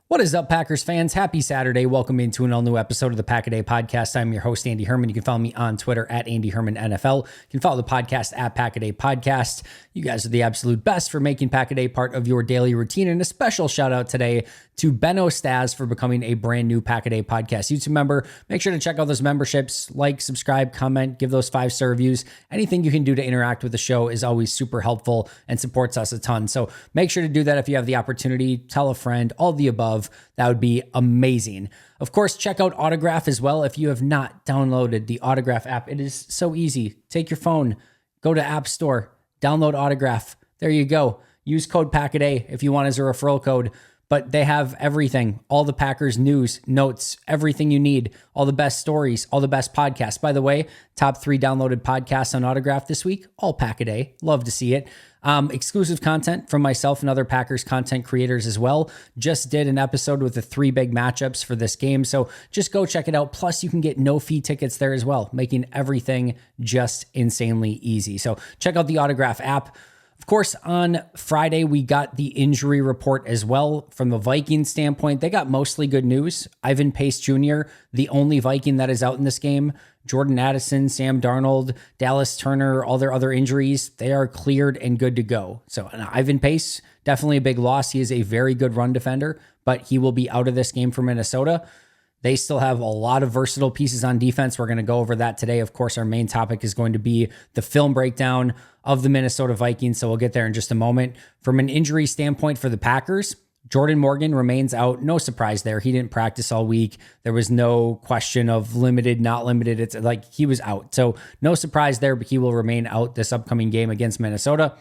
What is up, Packers fans? Happy Saturday. Welcome into an all-new episode of the Pack-A-Day Podcast. I'm your host, Andy Herman. You can follow me on Twitter at Andy Herman NFL. You can follow the podcast at Pack-A-Day Podcast. You guys are the absolute best for making Pack-A-Day part of your daily routine. And a special shout out today to Benno Staz for becoming a brand new Pack-A-Day Podcast YouTube member. Make sure to check out those memberships, like, subscribe, comment, give those 5-star reviews. Anything you can do to interact with the show is always super helpful and supports us a ton. So make sure to do that if you have the opportunity. Tell a friend, all the above. That would be amazing. Of course, check out Autograph as well. If you have not downloaded the Autograph app, it is so easy. Take your phone, go to App Store, download Autograph. There you go. Use code PACKADAY if you want as a referral code. But they have everything, all the Packers news, notes, everything you need, all the best stories, all the best podcasts. By the way, top 3 downloaded podcasts on Autograph this week, all Pack-A-Day. Love to see it. Exclusive content from myself and other Packers content creators as well. Just did an episode with the 3 big matchups for this game. So just go check it out. Plus you can get no fee tickets there as well, making everything just insanely easy. So check out the Autograph app. Of course, on Friday, we got the injury report as well. From the Vikings standpoint, they got mostly good news. Ivan Pace Jr., the only Viking that is out in this game. Jordan Addison, Sam Darnold, Dallas Turner, all their other injuries, they are cleared and good to go. So Ivan Pace, definitely a big loss. He is a very good run defender, but he will be out of this game for Minnesota. They still have a lot of versatile pieces on defense. We're going to go over that today. Of course, our main topic is going to be the film breakdown of the Minnesota Vikings, so we'll get there in just a moment. From an injury standpoint for the Packers, Jordan Morgan remains out. No surprise there. He didn't practice all week. There was no question of limited, not limited. It's like he was out. So no surprise there, but he will remain out this upcoming game against Minnesota.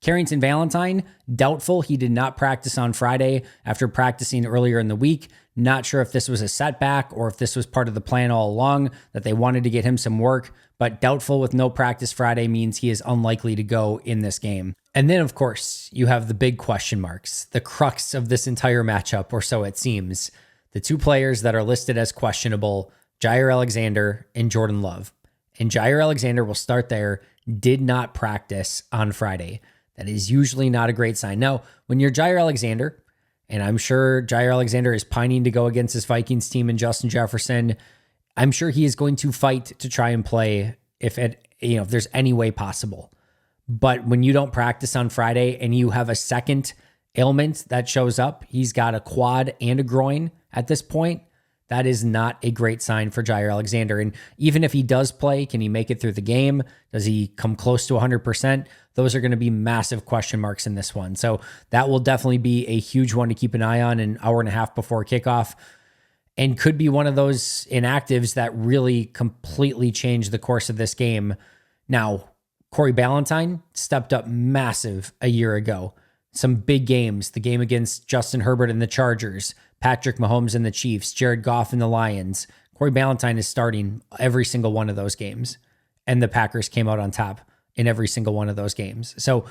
Carrington Valentine, doubtful. He did not practice on Friday after practicing earlier in the week. Not sure if this was a setback or if this was part of the plan all along, that they wanted to get him some work, but doubtful with no practice Friday means he is unlikely to go in this game. And then, of course, you have the big question marks, the crux of this entire matchup, or so it seems. The 2 players that are listed as questionable, Jaire Alexander and Jordan Love. And Jaire Alexander, will start there, did not practice on Friday. That is usually not a great sign. Now, when you're Jaire Alexander, and I'm sure Jaire Alexander is pining to go against his Vikings team and Justin Jefferson, I'm sure he is going to fight to try and play if there's any way possible. But when you don't practice on Friday and you have a second ailment that shows up, he's got a quad and a groin at this point, that is not a great sign for Jaire Alexander. And even if he does play, can he make it through the game? Does he come close to 100%? Those are going to be massive question marks in this one. So that will definitely be a huge one to keep an eye on an hour and a half before kickoff, and could be one of those inactives that really completely change the course of this game. Now, Corey Ballantyne stepped up massive a year ago. Some big games, the game against Justin Herbert and the Chargers, Patrick Mahomes and the Chiefs, Jared Goff and the Lions. Corey Ballantyne is starting every single one of those games, and the Packers came out on top in every single one of those games. So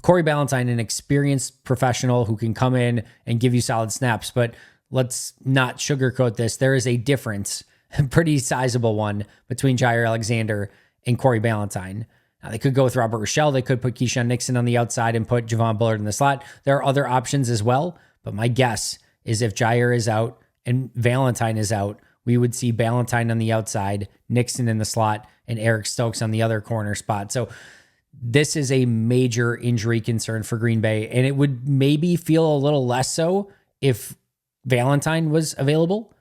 Corey Ballantyne, an experienced professional who can come in and give you solid snaps, but let's not sugarcoat this. There is a difference, a pretty sizable one, between Jaire Alexander and Corey Ballantyne. Now, they could go with Robert Rochelle. They could put Keyshawn Nixon on the outside and put Javon Bullard in the slot. There are other options as well, but my guess is if Jaire is out and Valentine is out, we would see Ballantyne on the outside, Nixon in the slot, and Eric Stokes on the other corner spot. So this is a major injury concern for Green Bay, and it would maybe feel a little less so if Valentine was available.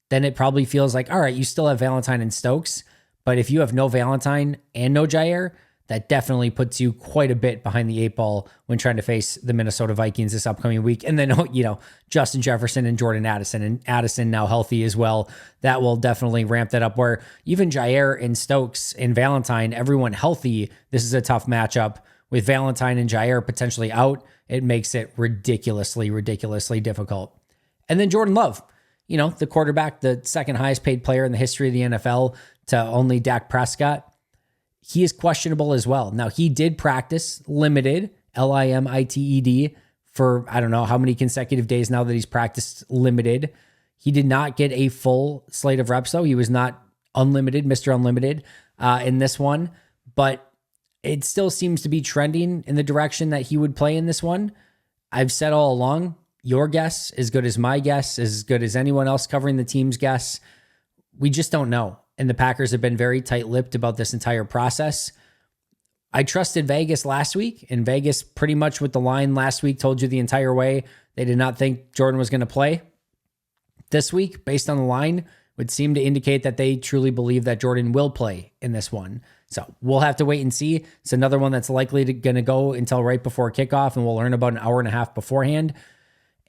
Then it probably feels like, all right, you still have Valentine and Stokes, but if you have no Valentine and no Jaire, that definitely puts you quite a bit behind the 8 ball when trying to face the Minnesota Vikings this upcoming week. And then, Justin Jefferson and Jordan Addison, and Addison now healthy as well. That will definitely ramp that up, where even Jaire and Stokes and Valentine, everyone healthy, this is a tough matchup. With Valentine and Jaire potentially out, it makes it ridiculously, ridiculously difficult. And then Jordan Love, the quarterback, the second highest paid player in the history of the NFL to only Dak Prescott. He is questionable as well. Now, he did practice limited, LIMITED, for I don't know how many consecutive days now that he's practiced limited. He did not get a full slate of reps, though. He was not unlimited, Mr. Unlimited in this one, but it still seems to be trending in the direction that he would play in this one. I've said all along, your guess, as good as my guess, as good as anyone else covering the team's guess. We just don't know. And the Packers have been very tight-lipped about this entire process. I trusted Vegas last week, and Vegas pretty much with the line last week told you the entire way they did not think Jordan was going to play. This week, based on the line, would seem to indicate that they truly believe that Jordan will play in this one. So we'll have to wait and see. It's another one that's likely going to go until right before kickoff, and we'll learn about an hour and a half beforehand.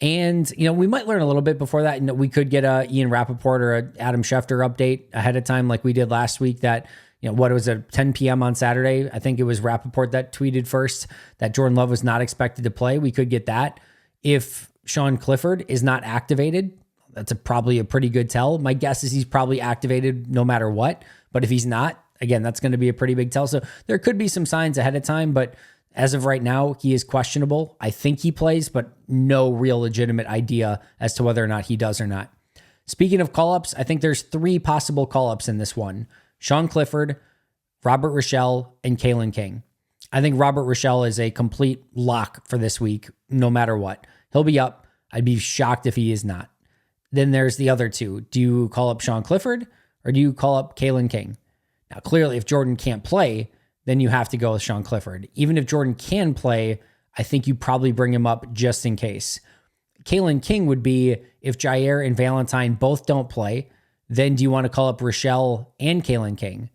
And, we might learn a little bit before that. We could get a Ian Rappaport or a Adam Schefter update ahead of time like we did last week that, what was it, 10 p.m. on Saturday? I think it was Rappaport that tweeted first that Jordan Love was not expected to play. We could get that. If Sean Clifford is not activated, that's probably a pretty good tell. My guess is he's probably activated no matter what. But if he's not, again, that's going to be a pretty big tell. So there could be some signs ahead of time, but as of right now, he is questionable. I think he plays, but no real legitimate idea as to whether or not he does or not. Speaking of call-ups, I think there's 3 possible call-ups in this one. Sean Clifford, Robert Rochelle, and Kalen King. I think Robert Rochelle is a complete lock for this week, no matter what. He'll be up. I'd be shocked if he is not. Then there's the other 2. Do you call up Sean Clifford or do you call up Kalen King? Now, clearly, if Jordan can't play, then you have to go with Sean Clifford. Even if Jordan can play, I think you probably bring him up just in case. Kalen King would be if Jair and Valentine both don't play, then do you want to call up Rochelle and Kalen King?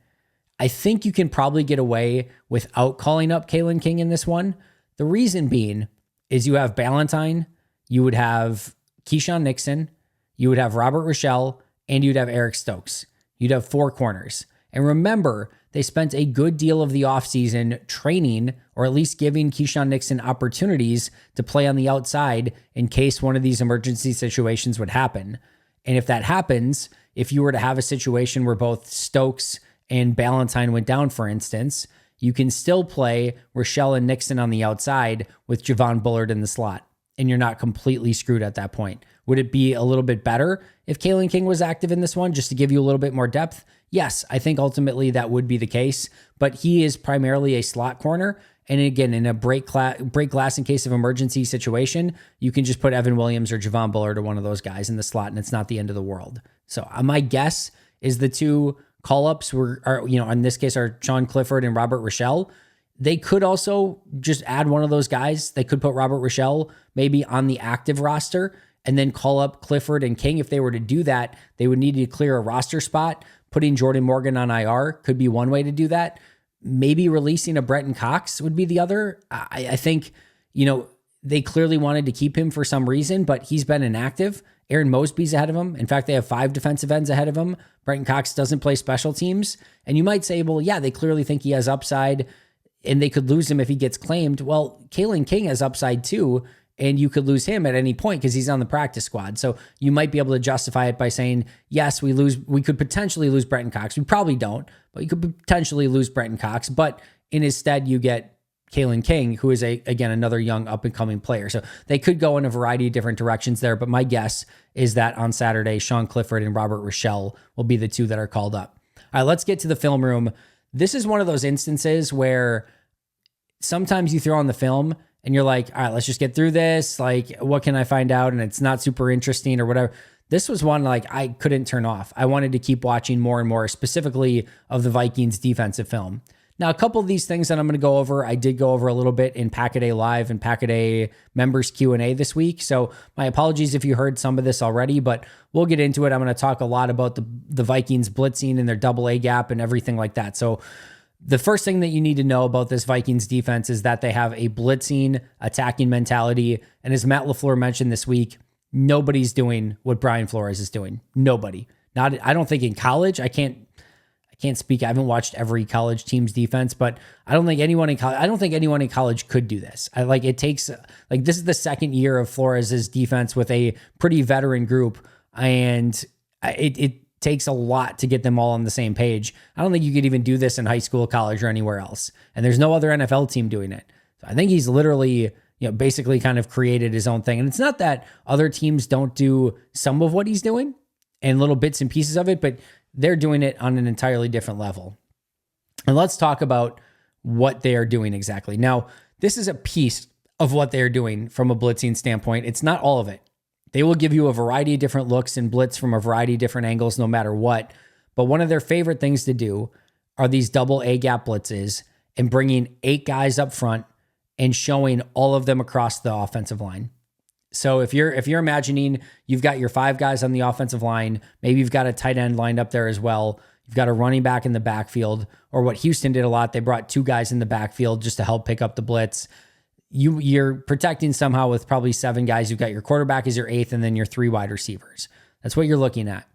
I think you can probably get away without calling up Kalen King in this one. The reason being is you have Valentine, you would have Keyshawn Nixon, you would have Robert Rochelle, and you'd have Eric Stokes. You'd have 4 corners. And remember, they spent a good deal of the offseason training or at least giving Keyshawn Nixon opportunities to play on the outside in case one of these emergency situations would happen. And if that happens, if you were to have a situation where both Stokes and Valentine went down, for instance, you can still play Rochelle and Nixon on the outside with Javon Bullard in the slot, and you're not completely screwed at that point. Would it be a little bit better if Kalen King was active in this one just to give you a little bit more depth? Yes, I think ultimately that would be the case, but he is primarily a slot corner. And again, in a break glass in case of emergency situation, you can just put Evan Williams or Javon Bullard or one of those guys in the slot, and it's not the end of the world. So my guess is the 2 call-ups are in this case are Sean Clifford and Robert Rochelle. They could also just add one of those guys. They could put Robert Rochelle maybe on the active roster and then call up Clifford and King. If they were to do that, they would need to clear a roster spot. Putting Jordan Morgan on IR could be one way to do that. Maybe releasing a Brenton Cox would be the other. I think, they clearly wanted to keep him for some reason, but he's been inactive. Aaron Mosby's ahead of him. In fact, they have 5 defensive ends ahead of him. Brenton Cox doesn't play special teams. And you might say, well, yeah, they clearly think he has upside and they could lose him if he gets claimed. Well, Kalen King has upside too, and you could lose him at any point because he's on the practice squad. So you might be able to justify it by saying, yes, we could potentially lose Brenton Cox. We probably don't, but you could potentially lose Brenton Cox. But in his stead, you get Kalen King, who is again, another young up-and-coming player. So they could go in a variety of different directions there. But my guess is that on Saturday, Sean Clifford and Robert Rochelle will be the 2 that are called up. All right, let's get to the film room. This is one of those instances where sometimes you throw on the film and you're like, all right, let's just get through this. Like, what can I find out? And it's not super interesting or whatever. This was one like I couldn't turn off. I wanted to keep watching more and more, specifically of the Vikings defensive film. Now, a couple of these things that I'm going to go over, I did go over a little bit in Pack-A-Day Live and Pack-A-Day members Q&A this week. So my apologies if you heard some of this already, but we'll get into it. I'm going to talk a lot about the Vikings blitzing and their double A gap and everything like that. So the first thing that you need to know about this Vikings defense is that they have a blitzing, attacking mentality. And as Matt LaFleur mentioned this week, nobody's doing what Brian Flores is doing. Nobody. I don't think in college. I can't speak. I haven't watched every college team's defense, but I don't think anyone in college could do this. This is the second year of Flores' defense with a pretty veteran group, and it takes a lot to get them all on the same page. I don't think you could even do this in high school, college, or anywhere else. And there's no other NFL team doing it. So I think he's literally, basically kind of created his own thing. And it's not that other teams don't do some of what he's doing and little bits and pieces of it, but they're doing it on an entirely different level. And let's talk about what they are doing exactly. Now, this is a piece of what they're doing from a blitzing standpoint. It's not all of it. They will give you a variety of different looks and blitz from a variety of different angles, no matter what. But one of their favorite things to do are these double A gap blitzes and bringing 8 guys up front and showing all of them across the offensive line. So if you're imagining you've got your 5 guys on the offensive line, maybe you've got a tight end lined up there as well. You've got a running back in the backfield, or what Houston did a lot, they brought 2 guys in the backfield just to help pick up the blitz. You're protecting somehow with probably 7 guys. You've got your quarterback as your 8th, and then your 3 wide receivers. That's what you're looking at.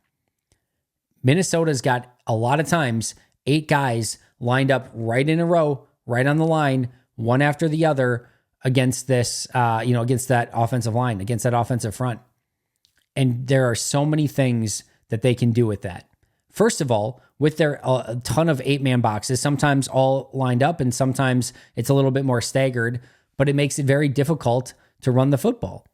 Minnesota's got a lot of times 8 guys lined up right in a row, right on the line, one after the other against this, against that offensive line, against that offensive front. And there are so many things that they can do with that. First of all, with their a ton of 8-man boxes, sometimes all lined up and sometimes it's a little bit more staggered, but it makes it very difficult to run the football.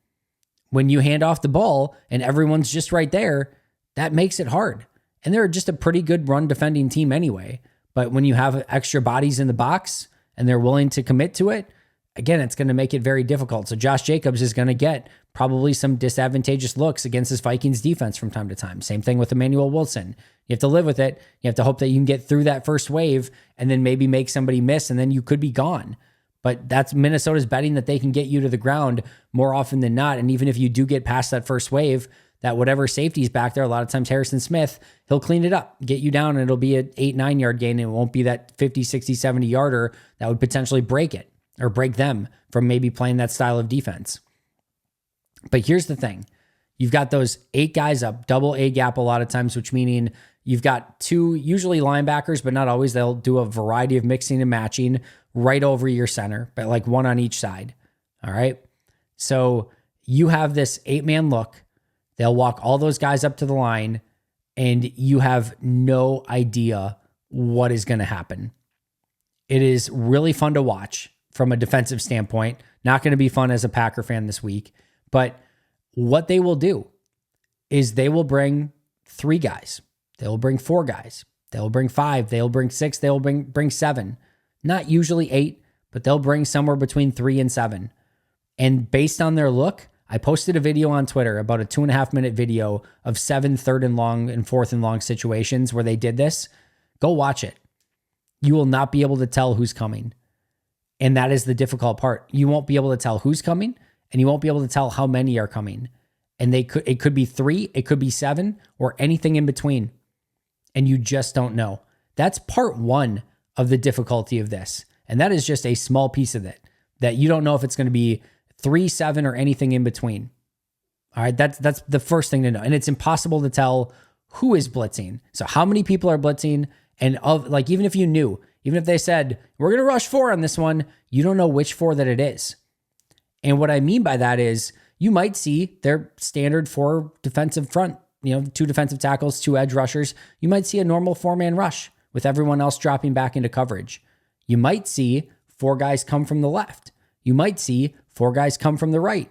When you hand off the ball and everyone's just right there, that makes it hard. And they're just a pretty good run defending team anyway. But when you have extra bodies in the box and they're willing to commit to it, again, it's going to make it very difficult. So Josh Jacobs is going to get probably some disadvantageous looks against this Vikings defense from time to time. Same thing with Emmanuel Wilson. You have to live with it. You have to hope that you can get through that first wave and then maybe make somebody miss, and then you could be gone. But that's Minnesota's betting that they can get you to the ground more often than not. And even if you do get past that first wave, that whatever safety's back there, a lot of times Harrison Smith, he'll clean it up, get you down, and it'll be an 8-9 yard gain. And it won't be that 50, 60, 70 yarder that would potentially break it or break them from maybe playing that style of defense. But here's the thing. You've got those 8 guys up, double A gap a lot of times, which meaning you've got 2, usually linebackers, but not always. They'll do a variety of mixing and matching right over your center, but like 1 on each side. All right. So you have this 8-man look. They'll walk all those guys up to the line, and you have no idea what is going to happen. It is really fun to watch from a defensive standpoint. Not going to be fun as a Packer fan this week, but what they will do is they will bring 3 guys. They will bring 4 guys. They will bring 5. They will bring 6. They will bring 7. Not usually 8, but they'll bring somewhere between 3 and 7. And based on their look, I posted a video on Twitter, about a 2.5-minute video of 7 third and long and 4th and long situations where they did this. Go watch it. You will not be able to tell who's coming. And that is the difficult part. You won't be able to tell who's coming, and you won't be able to tell how many are coming. And it could be 3, it could be 7, or anything in between. And you just don't know. That's part 1 of the difficulty of this. And that is just a small piece of it, that you don't know if it's going to be 3, 7, or anything in between. All right, that's the first thing to know. And it's impossible to tell who is blitzing. So how many people are blitzing, and even if you knew, even if they said, we're going to rush 4 on this one, you don't know which 4 that it is. And what I mean by that is you might see their standard 4 defensive front, 2 defensive tackles, 2 edge rushers. You might see a normal 4-man rush with everyone else dropping back into coverage. You might see 4 guys come from the left. You might see 4 guys come from the right.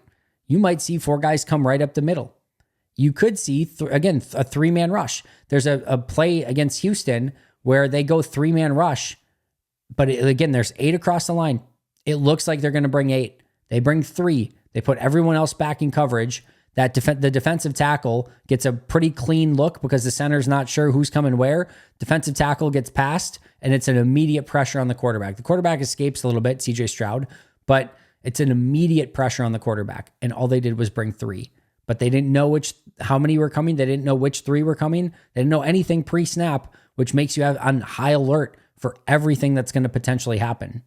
You might see 4 guys come right up the middle. You could see, again, a 3-man rush. There's a play against Houston where they go 3-man rush, but again, there's 8 across the line. It looks like they're going to bring 8. They bring 3. They put everyone else back in coverage. The defensive tackle gets a pretty clean look because the center's not sure who's coming where. Defensive tackle gets passed, and it's an immediate pressure on the quarterback. The quarterback escapes a little bit, CJ Stroud, but it's an immediate pressure on the quarterback. And all they did was bring 3. But they didn't know how many were coming. They didn't know which 3 were coming. They didn't know anything pre-snap, which makes you have on high alert for everything that's going to potentially happen.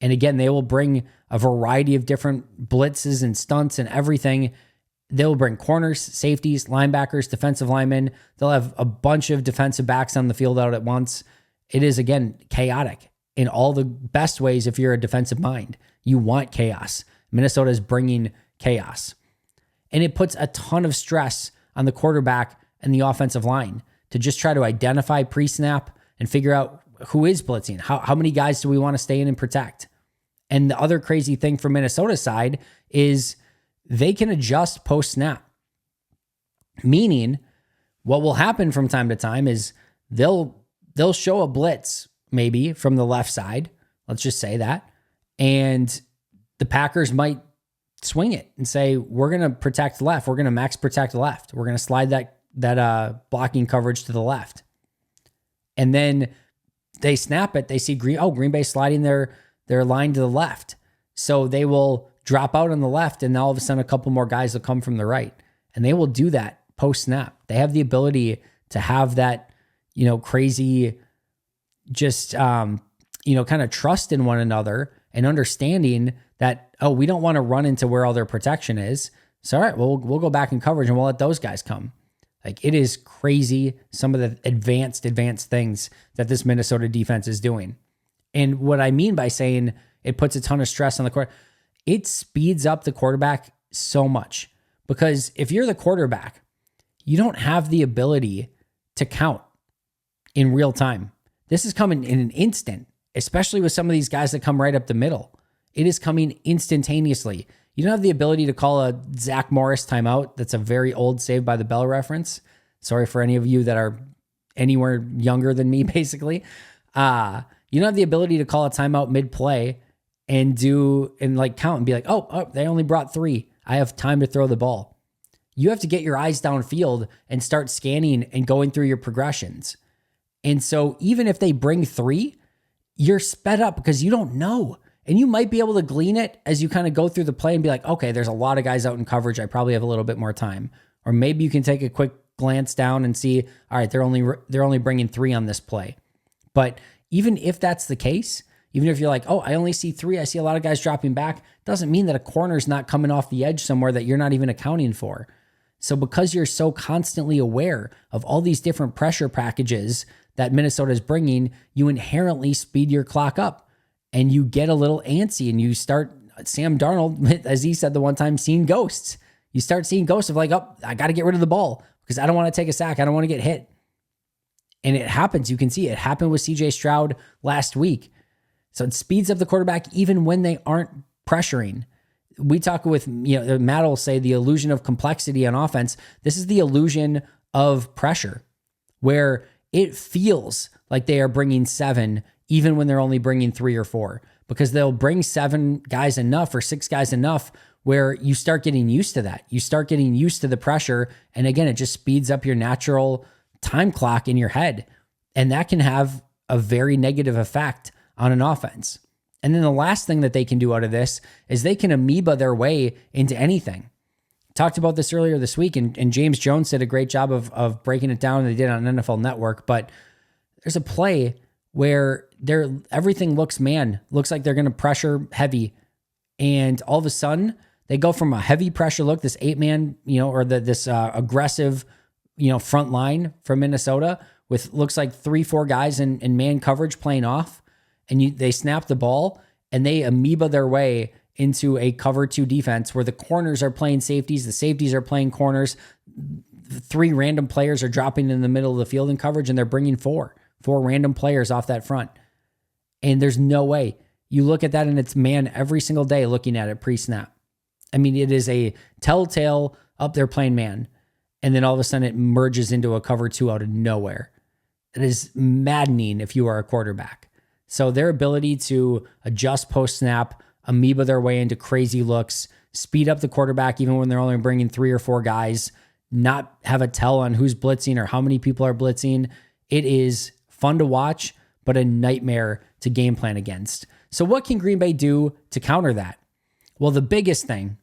And again, they will bring a variety of different blitzes and stunts and everything. They'll bring corners, safeties, linebackers, defensive linemen. They'll have a bunch of defensive backs on the field out at once. It is, again, chaotic in all the best ways if you're a defensive mind. You want chaos. Minnesota is bringing chaos. And it puts a ton of stress on the quarterback and the offensive line to just try to identify pre-snap and figure out who is blitzing. How many guys do we want to stay in and protect? And the other crazy thing from Minnesota's side is they can adjust post-snap. Meaning, what will happen from time to time is they'll show a blitz maybe from the left side. Let's just say that. And the Packers might swing it and say, we're going to protect left. We're going to max protect left. We're going to slide that blocking coverage to the left. And then they snap it. They see Green Bay sliding their line to the left. So they will drop out on the left, and all of a sudden a couple more guys will come from the right. And they will do that post snap. They have the ability to have that, crazy, just, kind of trust in one another and understanding that, we don't want to run into where all their protection is. So, all right, we'll go back in coverage and we'll let those guys come. Like, it is crazy, some of the advanced things that this Minnesota defense is doing. And what I mean by saying it puts a ton of stress on the quarterback, it speeds up the quarterback so much. Because if you're the quarterback, you don't have the ability to count in real time. This is coming in an instant, especially with some of these guys that come right up the middle. It is coming instantaneously. You don't have the ability to call a Zach Morris timeout. That's a very old Saved by the Bell reference. Sorry for any of you that are anywhere younger than me, basically. You don't have the ability to call a timeout mid-play and count and be like, oh, they only brought 3. I have time to throw the ball. You have to get your eyes downfield and start scanning and going through your progressions. And so even if they bring 3, you're sped up because you don't know. And you might be able to glean it as you kind of go through the play and be like, okay, there's a lot of guys out in coverage. I probably have a little bit more time. Or maybe you can take a quick glance down and see, all right, they're only bringing 3 on this play. But even if that's the case, even if you're like, oh, I only see 3, I see a lot of guys dropping back, doesn't mean that a corner's not coming off the edge somewhere that you're not even accounting for. So because you're so constantly aware of all these different pressure packages that Minnesota is bringing, you inherently speed your clock up. And you get a little antsy and you start, Sam Darnold, as he said the one time, seeing ghosts. You start seeing ghosts of like, oh, I got to get rid of the ball because I don't want to take a sack. I don't want to get hit. And it happens. You can see it happened with CJ Stroud last week. So it speeds up the quarterback even when they aren't pressuring. We talk with, Matt will say the illusion of complexity on offense. This is the illusion of pressure where it feels like they are bringing 7 even when they're only bringing 3 or 4, because they'll bring 7 guys enough or 6 guys enough where you start getting used to that. You start getting used to the pressure. And again, it just speeds up your natural time clock in your head. And that can have a very negative effect on an offense. And then the last thing that they can do out of this is they can amoeba their way into anything. Talked about this earlier this week, and James Jones did a great job of breaking it down. They did on NFL Network, but there's a play where everything looks like they're going to pressure heavy. And all of a sudden they go from a heavy pressure look, this 8-man, or this aggressive, front line from Minnesota with looks like 3-4 guys in man coverage playing off. And they snap the ball and they amoeba their way into a cover 2 defense where the corners are playing safeties. The safeties are playing corners. 3 random players are dropping in the middle of the field in coverage and they're bringing 4 random players off that front. And there's no way. You look at that and it's man every single day looking at it pre-snap. I mean, it is a telltale up there playing man. And then all of a sudden it merges into a cover 2 out of nowhere. It is maddening if you are a quarterback. So their ability to adjust post-snap, amoeba their way into crazy looks, speed up the quarterback even when they're only bringing 3 or 4 guys, not have a tell on who's blitzing or how many people are blitzing. It is fun to watch, but a nightmare to game plan against. So what can Green Bay do to counter that? Well, the biggest thing,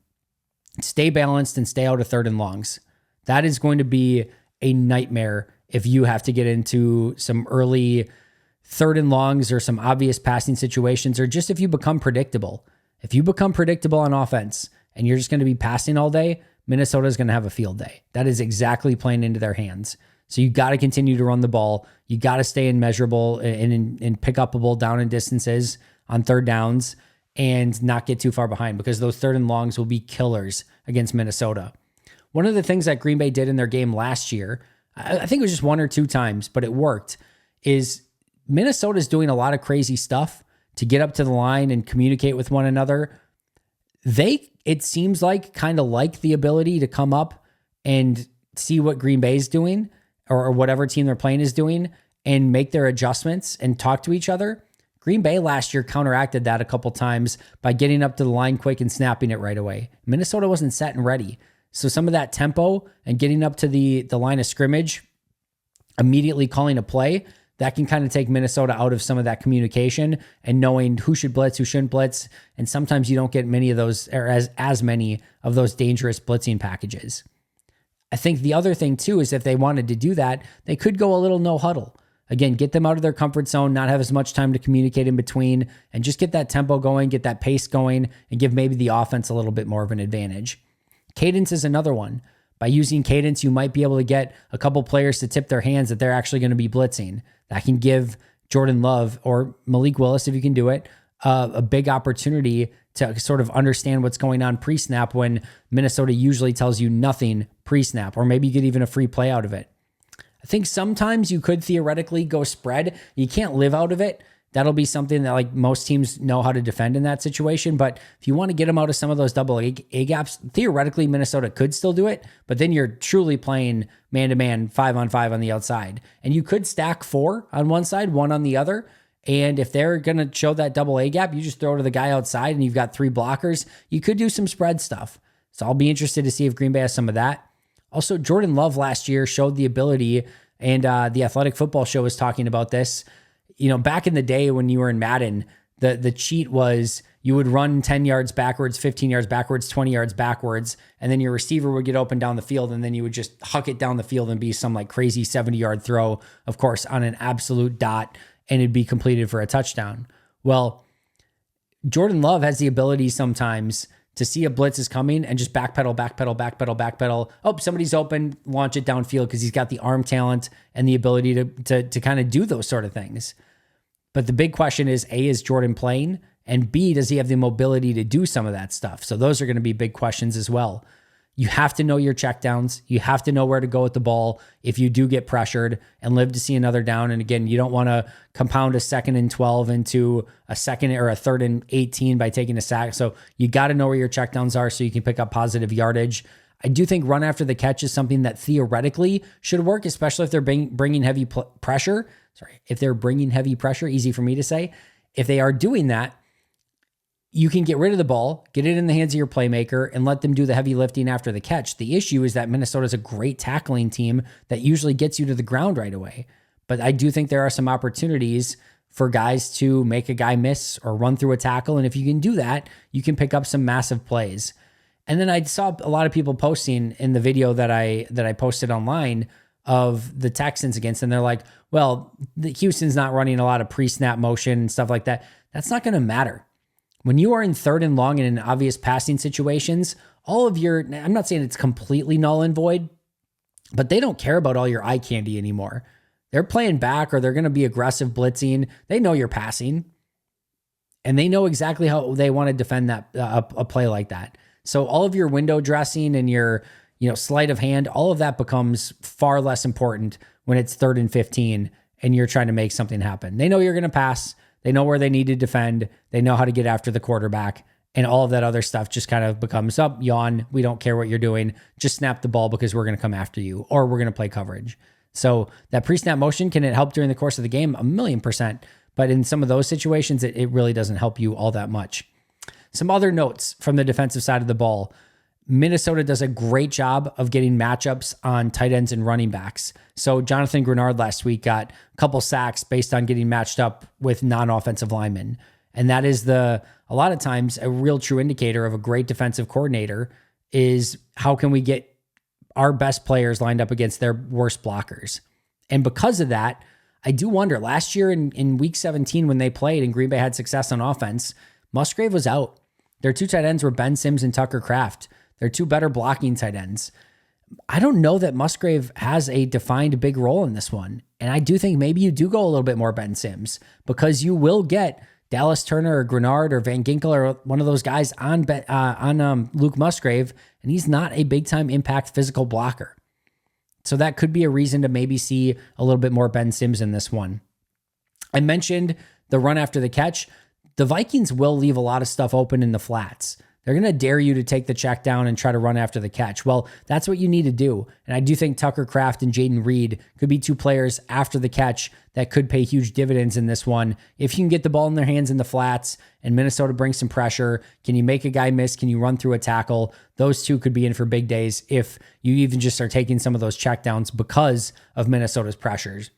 stay balanced and stay out of 3rd and longs. That is going to be a nightmare if you have to get into some early 3rd and longs or some obvious passing situations, or just if you become predictable. If you become predictable on offense and you're just going to be passing all day, Minnesota is going to have a field day. That is exactly playing into their hands. So you got to continue to run the ball. You got to stay in measurable and pick upable down and distances on 3rd downs and not get too far behind, because those 3rd and longs will be killers against Minnesota. One of the things that Green Bay did in their game last year, I think it was just 1 or 2 times, but it worked, is Minnesota's doing a lot of crazy stuff to get up to the line and communicate with one another. It seems like, kind of like the ability to come up and see what Green Bay's doing or whatever team they're playing is doing and make their adjustments and talk to each other. Green Bay last year counteracted that a couple times by getting up to the line quick and snapping it right away. Minnesota wasn't set and ready. So some of that tempo and getting up to the line of scrimmage, immediately calling a play, that can kind of take Minnesota out of some of that communication and knowing who should blitz, who shouldn't blitz. And sometimes you don't get many of those, or as many of those dangerous blitzing packages. I think the other thing too is if they wanted to do that, they could go a little no huddle. Again, get them out of their comfort zone, not have as much time to communicate in between, and just get that tempo going, get that pace going, and give maybe the offense a little bit more of an advantage. Cadence is another one. By using cadence, you might be able to get a couple players to tip their hands that they're actually going to be blitzing. That can give Jordan Love or Malik Willis, if you can do it, a big opportunity to sort of understand what's going on pre-snap when Minnesota usually tells you nothing pre-snap, or maybe you get even a free play out of it. I think sometimes you could theoretically go spread. You can't live out of it. That'll be something that like most teams know how to defend in that situation. But if you want to get them out of some of those double A gaps, theoretically Minnesota could still do it. But then you're truly playing man-to-man 5-on-5 on the outside. And you could stack 4 on one side, 1 on the other. And if they're going to show that double A gap, you just throw to the guy outside and you've got 3 blockers. You could do some spread stuff. So I'll be interested to see if Green Bay has some of that. Also, Jordan Love last year showed the ability, and the Athletic Football Show was talking about this. You know, back in the day when you were in Madden, the cheat was you would run 10 yards backwards, 15 yards backwards, 20 yards backwards, and then your receiver would get open down the field, and then you would just huck it down the field and be some like crazy 70-yard throw, of course, on an absolute dot, and it'd be completed for a touchdown. Well, Jordan Love has the ability sometimes to see a blitz is coming and just backpedal. Oh, somebody's open, launch it downfield because he's got the arm talent and the ability to kind of do those sort of things. But the big question is, A, is Jordan playing? And B, does he have the mobility to do some of that stuff? So those are going to be big questions as well. You have to know your checkdowns. You have to know where to go with the ball if you do get pressured and live to see another down. And again, you don't want to compound a 2nd and 12 into a second or a 3rd and 18 by taking a sack. So you got to know where your checkdowns are so you can pick up positive yardage. I do think run after the catch is something that theoretically should work, especially if they're bringing heavy pressure. If they're bringing heavy pressure, easy for me to say. If they are doing that, you can get rid of the ball, get it in the hands of your playmaker, and let them do the heavy lifting after the catch. The issue is that Minnesota is a great tackling team that usually gets you to the ground right away. But I do think there are some opportunities for guys to make a guy miss or run through a tackle. And if you can do that, you can pick up some massive plays. And then I saw a lot of people posting in the video that I posted online of the Texans against, and they're like, well, Houston's not running a lot of pre-snap motion and stuff like that. That's not going to matter. When you are in 3rd and long and in obvious passing situations, all of your, I'm not saying it's completely null and void, but they don't care about all your eye candy anymore. They're playing back or they're going to be aggressive blitzing. They know you're passing and they know exactly how they want to defend that a play like that. So all of your window dressing and your, sleight of hand, all of that becomes far less important when it's 3rd and 15 and you're trying to make something happen. They know you're going to pass. They know where they need to defend. They know how to get after the quarterback, and all of that other stuff just kind of becomes up, yawn. We don't care what you're doing. Just snap the ball because we're going to come after you or we're going to play coverage. So that pre-snap motion, can it help during the course of the game? 1,000,000%. But in some of those situations, it really doesn't help you all that much. Some other notes from the defensive side of the ball. Minnesota does a great job of getting matchups on tight ends and running backs. So Jonathan Grenard last week got a couple sacks based on getting matched up with non-offensive linemen. And that is a lot of times a real true indicator of a great defensive coordinator is how can we get our best players lined up against their worst blockers. And because of that, I do wonder, last year in week 17 when they played and Green Bay had success on offense, Musgrave was out. Their 2 tight ends were Ben Sims and Tucker Kraft. They're 2 better blocking tight ends. I don't know that Musgrave has a defined big role in this one. And I do think maybe you do go a little bit more Ben Sims because you will get Dallas Turner or Grenard or Van Ginkel or one of those guys on Luke Musgrave, and he's not a big-time impact physical blocker. So that could be a reason to maybe see a little bit more Ben Sims in this one. I mentioned the run after the catch. The Vikings will leave a lot of stuff open in the flats. they're going to dare you to take the check down and try to run after the catch. Well, that's what you need to do. And I do think Tucker Kraft and Jaden Reed could be two players after the catch that could pay huge dividends in this one. If you can get the ball in their hands in the flats and Minnesota brings some pressure, can you make a guy miss? Can you run through a tackle? Those two could be in for big days if you even just start taking some of those checkdowns because of Minnesota's pressures.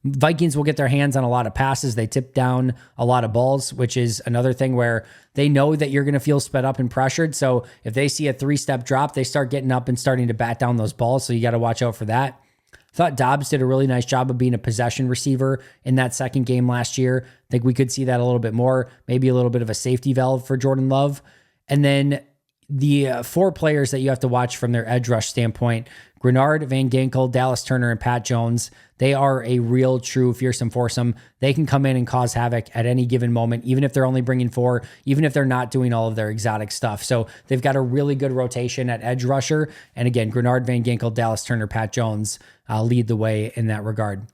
Vikings will get their hands on a lot of passes. They tip down a lot of balls, which is another thing where they know that you're going to feel sped up and pressured. So if they see a 3-step drop, they start getting up and starting to bat down those balls. So you got to watch out for that. I thought Dobbs did a really nice job of being a possession receiver in that second game last year. I think we could see that a little bit more, maybe a little bit of a safety valve for Jordan Love. And then the four players that you have to watch from their edge rush standpoint, Grenard, Van Ginkel, Dallas Turner, and Pat Jones, they are a real, true fearsome foursome. They can come in and cause havoc at any given moment, even if they're only bringing 4, even if they're not doing all of their exotic stuff. So they've got a really good rotation at edge rusher. And again, Grenard, Van Ginkel, Dallas Turner, Pat Jones lead the way in that regard.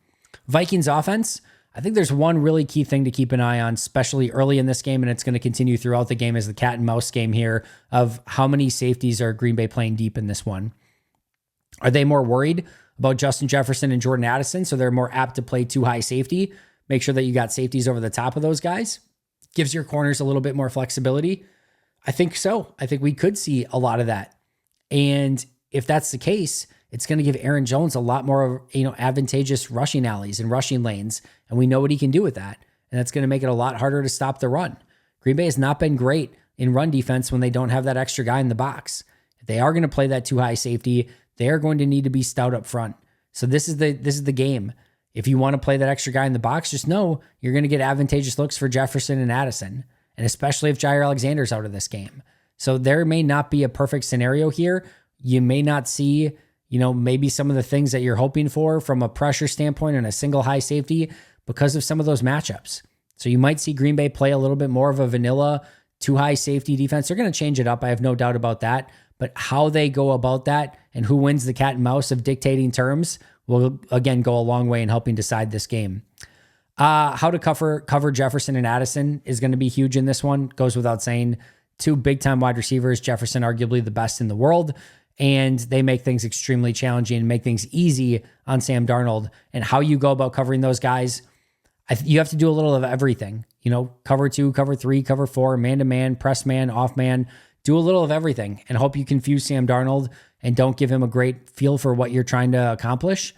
Vikings offense, I think there's one really key thing to keep an eye on, especially early in this game, and it's going to continue throughout the game as the cat and mouse game here of how many safeties are Green Bay playing deep in this one. Are they more worried about Justin Jefferson and Jordan Addison, so they're more apt to play too high safety? Make sure that you got safeties over the top of those guys. Gives your corners a little bit more flexibility. I think so. I think we could see a lot of that. And if that's the case, it's going to give Aaron Jones a lot more, advantageous rushing alleys and rushing lanes. And we know what he can do with that. And that's going to make it a lot harder to stop the run. Green Bay has not been great in run defense when they don't have that extra guy in the box. If they are going to play that too high safety, they are going to need to be stout up front. So this is the game. If you want to play that extra guy in the box, just know you're going to get advantageous looks for Jefferson and Addison, and especially if Jair Alexander's out of this game. So there may not be a perfect scenario here. You may not see, maybe some of the things that you're hoping for from a pressure standpoint and a single high safety because of some of those matchups. So you might see Green Bay play a little bit more of a vanilla too high safety defense. They're going to change it up. I have no doubt about that. But how they go about that and who wins the cat and mouse of dictating terms will, again, go a long way in helping decide this game. How to cover Jefferson and Addison is going to be huge in this one. Goes without saying. 2 big-time wide receivers, Jefferson arguably the best in the world, and they make things extremely challenging and make things easy on Sam Darnold. And how you go about covering those guys, you have to do a little of everything. Cover 2, cover 3, cover 4, man-to-man, press man, off man. Do a little of everything and hope you confuse Sam Darnold and don't give him a great feel for what you're trying to accomplish.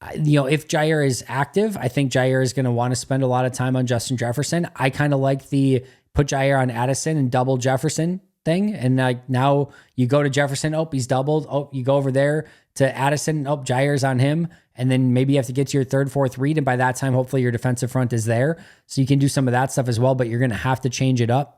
If Jair is active, I think Jair is going to want to spend a lot of time on Justin Jefferson. I kind of like the put Jair on Addison and double Jefferson thing. And now you go to Jefferson, he's doubled. You go over there to Addison, Jair's on him. And then maybe you have to get to your 3rd, 4th read. And by that time, hopefully your defensive front is there. So you can do some of that stuff as well, but you're going to have to change it up.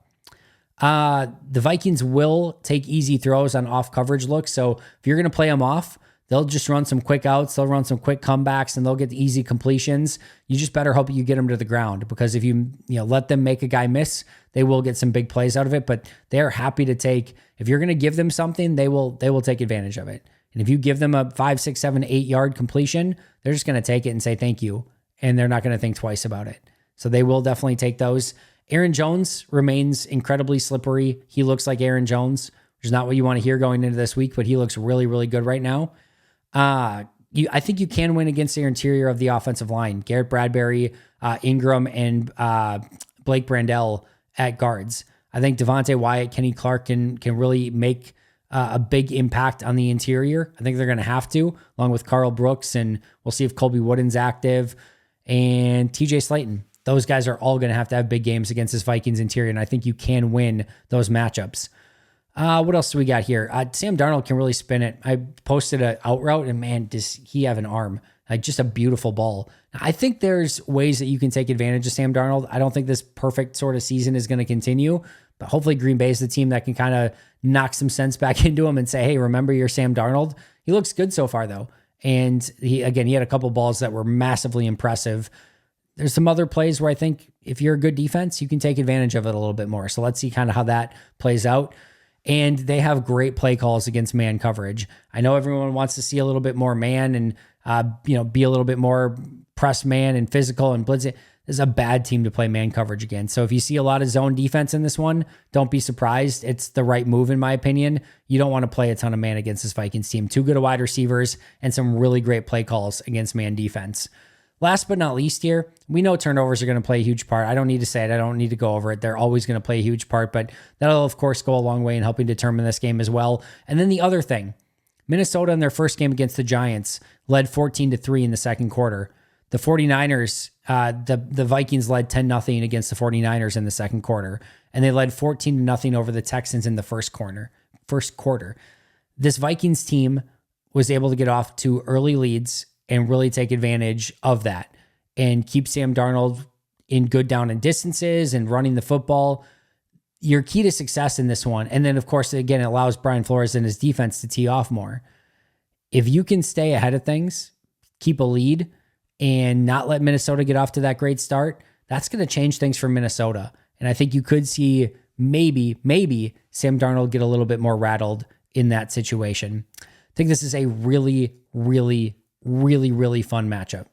The Vikings will take easy throws on off coverage looks. So if you're going to play them off, they'll just run some quick outs. They'll run some quick comebacks and they'll get the easy completions. You just better hope you get them to the ground because if you let them make a guy miss, they will get some big plays out of it, but they're happy to take, if you're going to give them something, they will take advantage of it. And if you give them a 5, 6, 7, 8 yard completion, they're just going to take it and say, thank you. And they're not going to think twice about it. So they will definitely take those. Aaron Jones remains incredibly slippery. He looks like Aaron Jones, which is not what you want to hear going into this week, but he looks really, really good right now. I think you can win against the interior of the offensive line. Garrett Bradbury, Ingram, and Blake Brandel at guards. I think Devontae Wyatt, Kenny Clark can really make a big impact on the interior. I think they're going to have to, along with Carl Brooks, and we'll see if Colby Wooden's active, and TJ Slayton. Those guys are all going to have big games against this Vikings interior, and I think you can win those matchups. What else do we got here? Sam Darnold can really spin it. I posted an out route, and man, does he have an arm. Just a beautiful ball. I think there's ways that you can take advantage of Sam Darnold. I don't think this perfect sort of season is going to continue, but hopefully Green Bay is the team that can kind of knock some sense back into him and say, hey, remember you're Sam Darnold. He looks good so far, though. And he had a couple balls that were massively impressive. There's some other plays where I think if you're a good defense, you can take advantage of it a little bit more. So let's see kind of how that plays out. And they have great play calls against man coverage. I know everyone wants to see a little bit more man and, be a little bit more press man and physical and blitzing. This is a bad team to play man coverage against. So if you see a lot of zone defense in this one, don't be surprised. It's the right move, in my opinion. You don't want to play a ton of man against this Vikings team. Too good of wide receivers and some really great play calls against man defense. Last but not least here, we know turnovers are going to play a huge part. I don't need to say it. I don't need to go over it. They're always going to play a huge part, but that'll, of course, go a long way in helping determine this game as well. And then the other thing, Minnesota in their first game against the Giants led 14-3 in the second quarter. The 49ers, the Vikings led 10-0 against the 49ers in the second quarter, and they led 14-0 over the Texans in the first quarter. This Vikings team was able to get off to early leads and really take advantage of that and keep Sam Darnold in good down and distances and running the football. Your key to success in this one. And then, of course, again, it allows Brian Flores and his defense to tee off more. If you can stay ahead of things, keep a lead, and not let Minnesota get off to that great start, that's going to change things for Minnesota. And I think you could see maybe Sam Darnold get a little bit more rattled in that situation. I think this is a really, really, really, really fun matchup,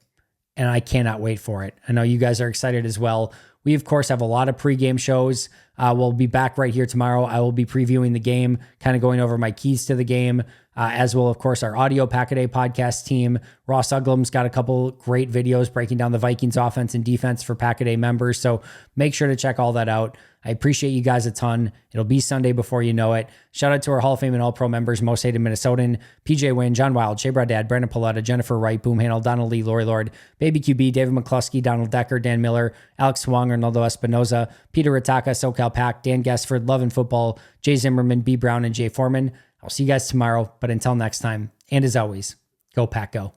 and I cannot wait for it. I know you guys are excited as well. We, of course, have a lot of pregame shows. We'll be back right here tomorrow. I will be previewing the game, kind of going over my keys to the game, as well, of course, our audio Pack-A-Day podcast team. Ross Uglum's got a couple great videos breaking down the Vikings offense and defense for Pack-A-Day members, so make sure to check all that out. I appreciate you guys a ton. It'll be Sunday before you know it. Shout out to our Hall of Fame and All-Pro members, Most Hated Minnesotan, PJ Wynn, John Wild, Shea Dad, Brandon Paletta, Jennifer Wright, Boom Handle, Donald Lee, Lori Lord, Baby QB, David McCluskey, Donald Decker, Dan Miller, Alex Swong, Arnoldo Espinoza, Peter Ritaka, SoCal Pack, Dan Guessford, Love and Football, Jay Zimmerman, B. Brown, and Jay Foreman. I'll see you guys tomorrow, but until next time, and as always, go Pack Go.